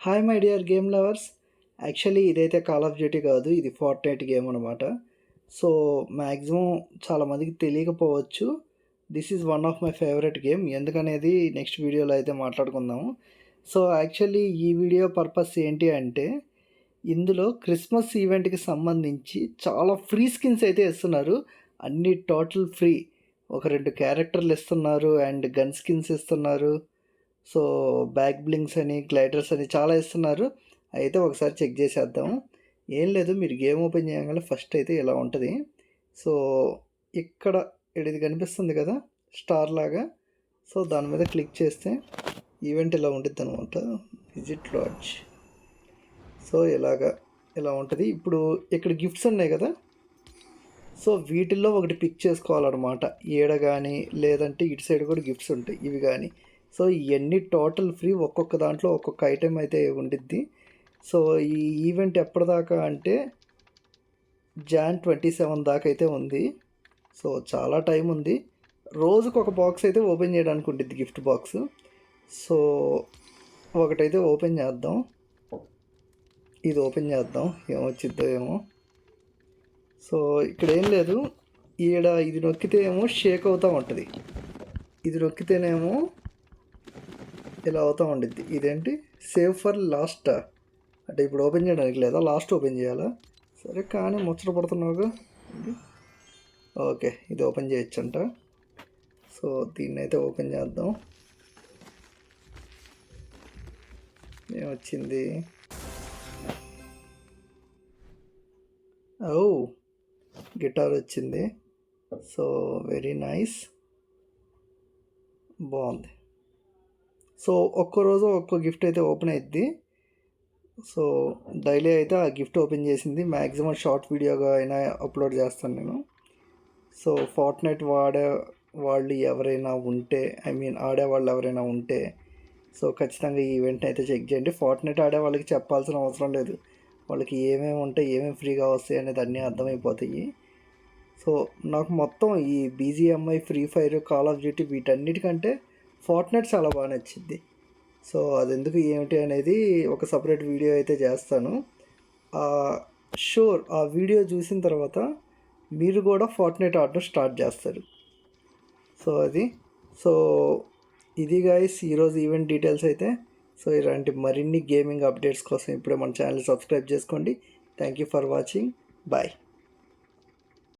Hi my dear game lovers. Actually ఇదైతే call of duty కాదు, ఇది ఫోర్ట్నైట్ గేమ్ అనమాట. సో మ్యాక్సిమం చాలామందికి తెలియకపోవచ్చు. This is one of my favourite game. ఎందుకనేది నెక్స్ట్ వీడియోలో అయితే మాట్లాడుకుందాము. సో యాక్చువల్లీ ఈ వీడియో పర్పస్ ఏంటి అంటే, ఇందులో క్రిస్మస్ ఈవెంట్కి సంబంధించి చాలా ఫ్రీ స్కిన్స్ అయితే ఇస్తున్నారు. అన్ని టోటల్ ఫ్రీ. ఒక 2 క్యారెక్టర్లు ఇస్తున్నారు అండ్ గన్ స్కిన్స్ ఇస్తున్నారు. సో బ్యాక్ బ్లింక్స్ అని, గ్లైడర్స్ అని చాలా ఇస్తున్నారు. అయితే ఒకసారి చెక్ చేసేద్దాం. ఏం లేదు, మీరు గేమ్ ఓపెన్ చేయగానే ఫస్ట్ అయితే ఇలా ఉంటుంది. సో ఇక్కడ ఇది కనిపిస్తుంది కదా స్టార్ లాగా. సో దాని మీద క్లిక్ చేస్తే ఈవెంట్ ఇలా ఉంటుంది అనమాట. Visit LADS. సో ఇలా ఉంటుంది. ఇప్పుడు ఇక్కడ గిఫ్ట్స్ ఉన్నాయి కదా, సో వీటిల్లో ఒకటి పిక్ చేసుకోవాలన్నమాట. ఈడ కానీ లేదంటే ఇటు సైడ్ కూడా గిఫ్ట్స్ ఉంటాయి, ఇవి కానీ. సో ఇవన్నీ టోటల్ ఫ్రీ. ఒక్కొక్క దాంట్లో ఒక్కొక్క ఐటెం అయితే ఉండిద్ది. సో ఈ ఈవెంట్ ఎప్పటిదాకా అంటే Jan 27 దాకా అయితే ఉంది. సో చాలా టైం ఉంది. రోజుకు ఒక బాక్స్ అయితే ఓపెన్ చేయడానికి ఉండిద్ది, గిఫ్ట్ బాక్స్. సో ఒకటైతే ఓపెన్ చేద్దాం. ఇది ఓపెన్ చేద్దాం, ఏమొచ్చిద్దో ఏమో. సో ఇక్కడ ఏం లేదు, ఈడ ఇది నొక్కితే ఏమో షేక్ అవుతూ ఉంటుంది, ఇది నొక్కితేనేమో ఇలా అవుతూ ఉండిద్ది. ఇదేంటి సేవ్ ఫర్ లాస్ట్ అంటే ఇప్పుడు ఓపెన్ చేయడానికి లేదా, లాస్ట్ ఓపెన్ చేయాలా? సరే కానీ ముచ్చట పడుతున్నావుగా. ఓకే, ఇది ఓపెన్ చేయొచ్చంట. సో దీన్ని అయితే ఓపెన్ చేద్దాం. ఏమొచ్చింది? ఓ, గిటార్ వచ్చింది. సో వెరీ నైస్, బాగుంది. సో ఒక్కరోజు ఒక్కో గిఫ్ట్ అయితే ఓపెన్ అవుద్ది. సో డైలీ అయితే ఆ గిఫ్ట్ ఓపెన్ చేసింది మ్యాక్సిమం షార్ట్ వీడియోగా అయినా అప్లోడ్ చేస్తాను నేను. సో ఫోర్ట్నైట్ వాళ్ళు ఎవరైనా ఉంటే, ఆడేవాళ్ళు ఎవరైనా ఉంటే, సో ఖచ్చితంగా ఈ ఈవెంట్ అయితే చెక్ చేయండి. ఫోర్ట్నైట్ ఆడే వాళ్ళకి చెప్పాల్సిన అవసరం లేదు. వాళ్ళకి ఏమేమి ఉంటాయి, ఏమేమి ఫ్రీగా వస్తాయి అనేది అన్నీ అర్థమైపోతాయి. సో నాకు మొత్తం ఈ BGMI, free fire, call of duty వీటన్నిటికంటే ఫోర్ట్నైట్ చాలా బాగా నచ్చింది. సో అది ఎందుకు ఏమిటి అనేది ఒక సపరేట్ వీడియో అయితే చేస్తాను. షూర్ ఆ వీడియో చూసిన తర్వాత మీరు కూడా ఫోర్ట్నైట్ ఆడడం స్టార్ట్ చేస్తారు. సో ఇది గైస్ ఈరోజు ఈవెంట్ డీటెయిల్స్ అయితే. సో ఇలాంటి మరిన్ని గేమింగ్ అప్డేట్స్ కోసం ఇప్పుడే మన ఛానల్ సబ్స్క్రైబ్ చేసుకోండి. Thank you for watching. Bye.